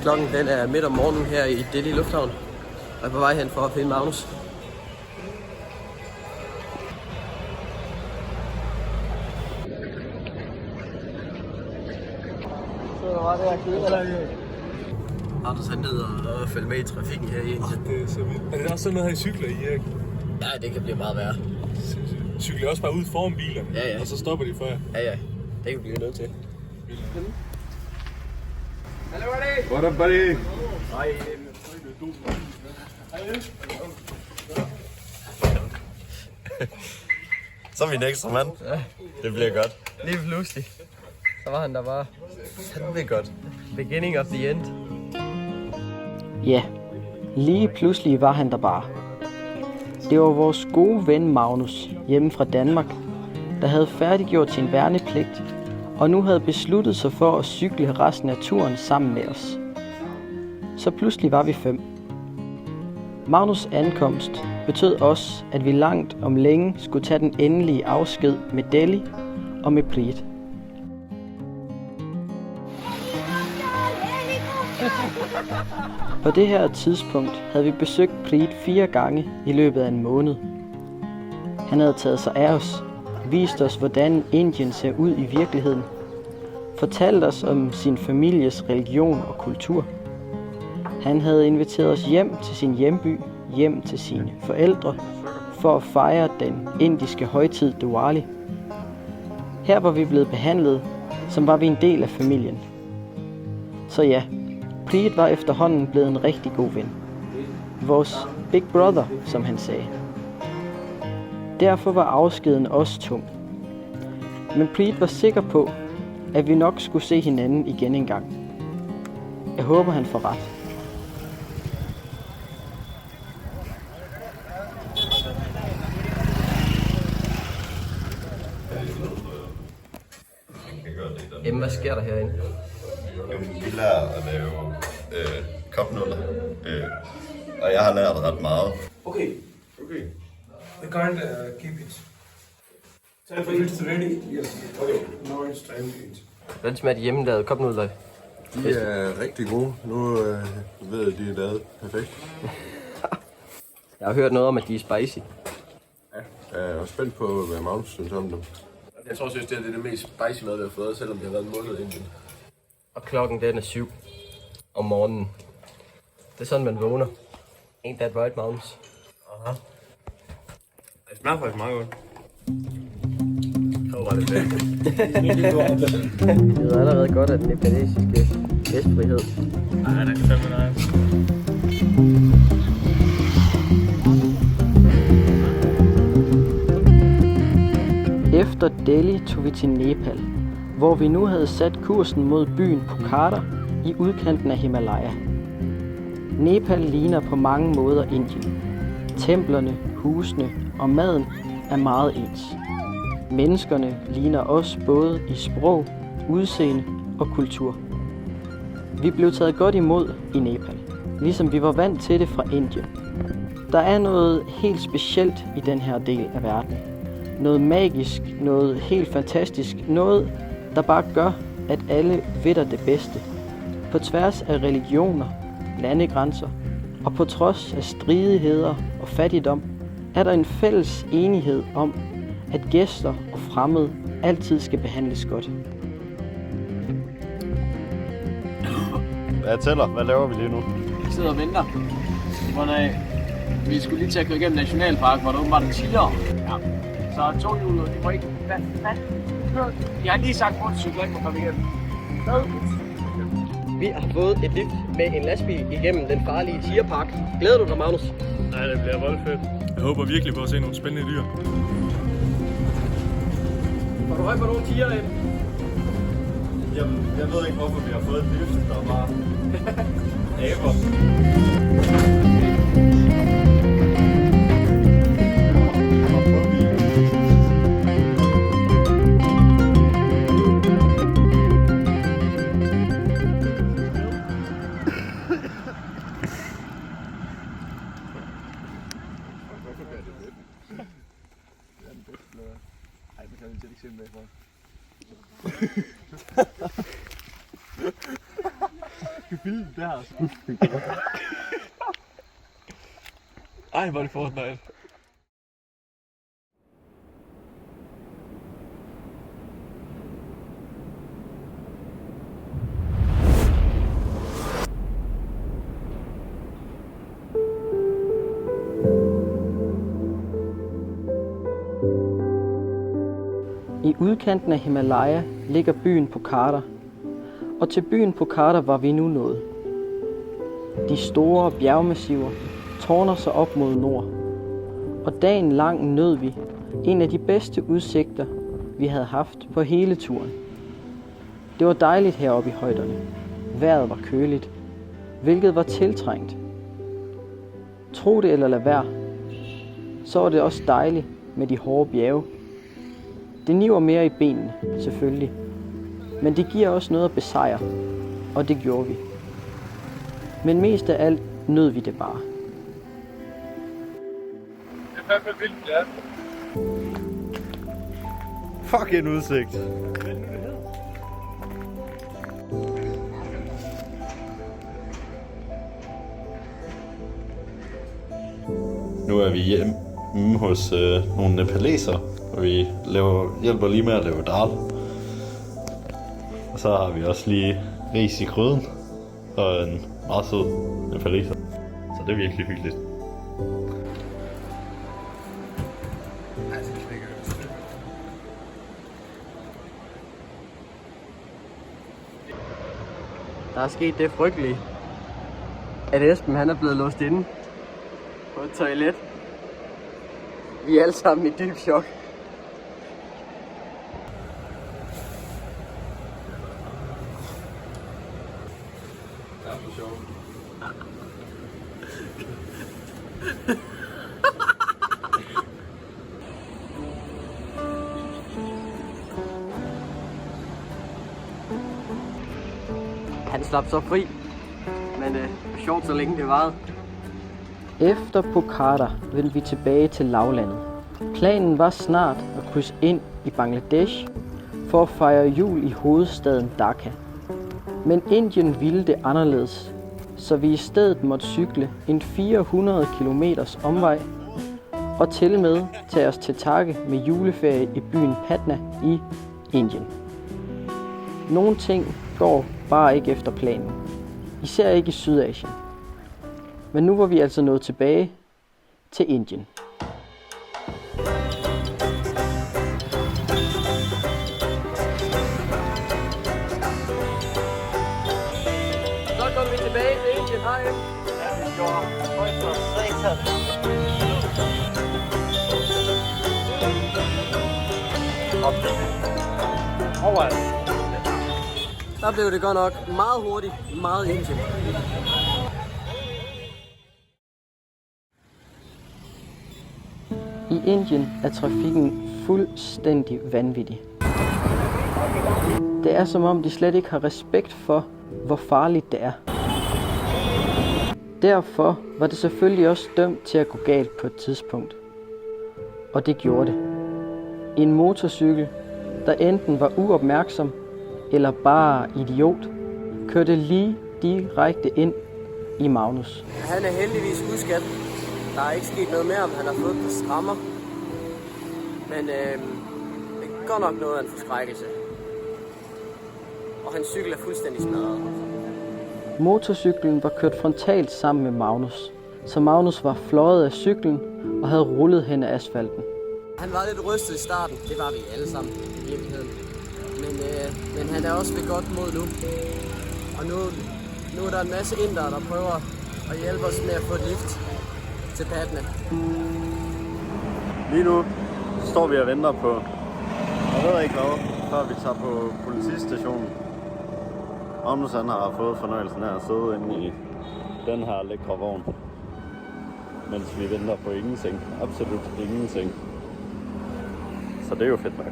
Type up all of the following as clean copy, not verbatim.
Klokken den er midt om morgenen her i Delhi Lufthavn. Og jeg er på vej hen for at finde Magnus. Magnus han ned og følge med i trafikken her i Indien. Det er så vildt. Er det også sådan noget, han cykler i, Erik? Ja, det kan blive meget værre. Cykler også bare ud foran bilerne, Ja. og så stopper de for jer. Ja, det kan blive nødt til. Hello, buddy! What up, buddy? Hej. Så er vi en ekstra mand. Ja. Det bliver godt. Lige pludselig. Så var han der bare. Det er godt. Beginning of the end. Ja, lige pludselig var han der bare. Det var vores gode ven Magnus hjemme fra Danmark, der havde færdiggjort sin værnepligt, og nu havde besluttet sig for at cykle resten af turen sammen med os. Så pludselig var vi 5. Magnus' ankomst betød også, at vi langt om længe skulle tage den endelige afsked med Delhi og med Preet. På det her tidspunkt havde vi besøgt Preet 4 gange i løbet af en måned. Han havde taget sig af os, vist os hvordan Indien ser ud i virkeligheden, fortalt os om sin families religion og kultur. Han havde inviteret os hjem til sin hjemby, hjem til sine forældre, for at fejre den indiske højtid Diwali. Her var vi blevet behandlet, som var vi en del af familien. Så ja, Preet var efterhånden blevet en rigtig god ven. Vores big brother, som han sagde. Derfor var afskeden også tung. Men Preet var sikker på, at vi nok skulle se hinanden igen en gang. Jeg håber, han får ret. Jamen, hvad sker der herinde? Vi lærer at lave kopnuller, og jeg har lært ret meget. Okay. We can't keep it. Time for it's ready? Yes. Okay. Now it's time to eat. Hvordan smager de hjemmelavede kopnudler? De er rigtig gode. Nu ved jeg, at de er lavet perfekt. Jeg har hørt noget om, at de er spicy. Jeg er spændt på, hvad Magnus synes om dem. Jeg tror synes, det er det mest spicy mad, vi har fået, selvom det har været en måned inden. Og klokken den er 7 om morgenen. Det er sådan, man vågner. Ain't that right, Magnus? Aha. Det smager faktisk meget godt. Det var bare lidt væk. Det ved allerede godt, at den nepalesiske gæstfrihed. Ej, det er fandme nice. Efter Delhi tog vi til Nepal, hvor vi nu havde sat kursen mod byen Pokhara i udkanten af Himalaya. Nepal ligner på mange måder Indien. Templerne, husene og maden er meget ens. Menneskerne ligner os både i sprog, udseende og kultur. Vi blev taget godt imod i Nepal, ligesom vi var vant til det fra Indien. Der er noget helt specielt i den her del af verden. Noget magisk, noget helt fantastisk, noget der bare gør, at alle vinder det bedste. På tværs af religioner, landegrænser og på trods af stridigheder og fattigdom, er der en fælles enighed om, at gæster og fremmede altid skal behandles godt. Jeg tæller. Hvad laver vi lige nu? Vi sidder og venter. Vi skulle lige til at køre igennem Nationalpark, hvor der åbenbart er tiger. Ja. Så toghjulet, de må ikke... Hvad? Jeg har lige sagt, at cykler ikke må komme igennem. Vi har fået et lift med en lastbil igennem den farlige tigerpark. Glæder du dig, Magnus? Nej, det bliver voldfedt. Jeg håber virkelig på at se nogle spændende dyr. Har du højt på nogle tiger ind? Jeg ved ikke, hvorfor vi har fået et lift, der er bare aber. filme det her. Ej, hvor er det Fortnite. I udkanten af Himalaya ligger byen Pokhara, og til byen Pokhara var vi nu nået. De store bjergmassiver tårner sig op mod nord, og dagen lang nød vi en af de bedste udsigter, vi havde haft på hele turen. Det var dejligt heroppe i højderne. Vejret var køligt, hvilket var tiltrængt. Tro det eller lad være, så var det også dejligt med de hårde bjerge. Det niver mere i benene, selvfølgelig. Men det giver også noget at besejre, og det gjorde vi. Men mest af alt nød vi det bare. Det er fandme vildt, det er. Fuck en udsigt. Nu er vi hjemme hos nogle nepaleser, og vi hjælper lige med at lave dal. Og så har vi også lige ris i gryden, og en meget sød nepaleser. Så det er virkelig hyggeligt. Der er sket det frygtelige, at Esben han er blevet låst inde på et toilet. Vi er alle sammen i dyb chok. Det er for sjovt. Han slap så fri, men det var sjovt så længe det varede. Efter Pokhara vendte vi tilbage til lavlandet. Planen var snart at krydse ind i Bangladesh for at fejre jul i hovedstaden Dhaka. Men Indien ville det anderledes, så vi i stedet måtte cykle en 400 km omvej og til med tage os til takke med juleferie i byen Patna i Indien. Nogle ting går bare ikke efter planen, især ikke i Sydasien. Men nu var vi altså nået tilbage til Indien. Så kom vi tilbage til Indien. Hej. Ja, vi gjorde. Der blev det godt nok meget hurtigt, meget Indien. I Indien er trafikken fuldstændig vanvittig. Det er som om de slet ikke har respekt for, hvor farligt det er. Derfor var det selvfølgelig også dømt til at gå galt på et tidspunkt. Og det gjorde det. En motorcykel, der enten var uopmærksom eller bare idiot, kørte lige direkte ind i Magnus. Han er heldigvis uskadt. Der er ikke sket noget mere, om han har fået på skrammer. Men det går nok noget af en forskrækkelse. Og hans cykel er fuldstændig smadret. Motorcyklen var kørt frontalt sammen med Magnus, så Magnus var fløjet af cyklen og havde rullet hen ad asfalten. Han var lidt rystet i starten, det var vi alle sammen i virkeligheden. Men han er også ved godt mod nu. Og nu er der en masse indere, der prøver at hjælpe os med at få et lift til Patna. Lige nu står vi og venter på, jeg ved ikke hvad, før vi tager på politistationen. Magnus han har fået fornøjelsen af at sidde inde i den her lækre vogn, mens vi venter på ingenting. Absolut ingenting. Så det er jo fedt nok.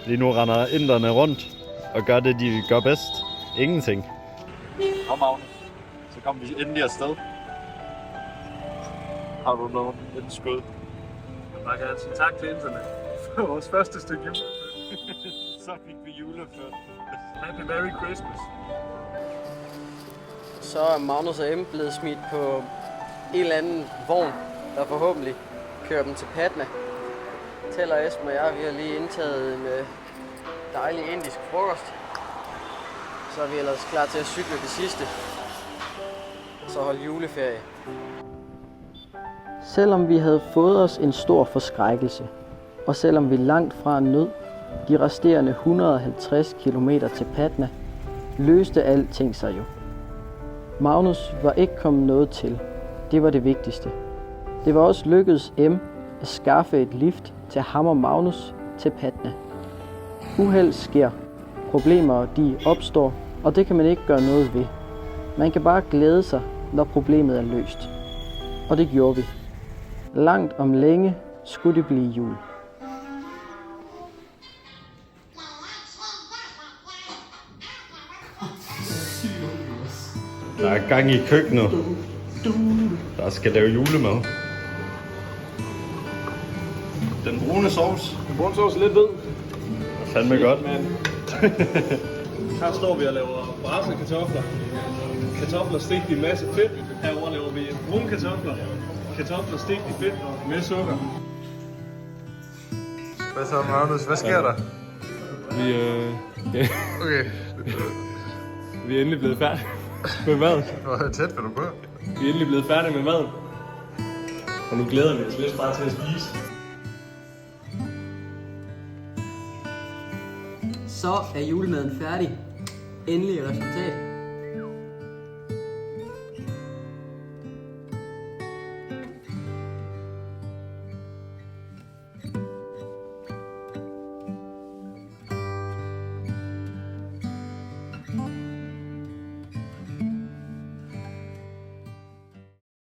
Lige nu render inderne rundt og gør det, de gør bedst. Ingenting. Kom Magnus, så kommer vi endelig afsted. Har du noget indskud? Jeg vil bare gerne sige tak til internet for vores første stykke jul. så fik vi juleført. Happy Merry Christmas. Så er Magnus og M blevet smidt på en eller anden vogn, der forhåbentlig kører dem til Patna. Tæller Esben og jeg, vi har lige indtaget en dejlig indisk frokost. Så er vi ellers klar til at cykle det sidste. Så holde juleferie. Selvom vi havde fået os en stor forskrækkelse, og selvom vi langt fra nød de resterende 150 km til Patna, løste alting sig jo. Magnus var ikke kommet noget til. Det var det vigtigste. Det var også lykkedes M at skaffe et lift til ham og Magnus til Patna. Uheld sker. Problemer de opstår, og det kan man ikke gøre noget ved. Man kan bare glæde sig, når problemet er løst. Og det gjorde vi. Langt om længe skulle det blive jul. Der er gang i køkkenet. Der skal lave julemad. Den brune sovs. Den brune sovs er lidt ved. Det er fandme godt. Men her står vi og laver brassede kartofler. Kartofler stegt i en masse fedt. Herover laver vi brune kartofler. Kartofler stegt i fedt med sukker. Hvad så, Magnus? Hvad sker der? Okay. Vi er endelig blevet færdige med maden. Hvor tæt vil du på? Vi er endelig blevet færdige med maden. Og nu glæder vi os lidt bare til at spise. Så er julemaden færdig. Endelig resultat.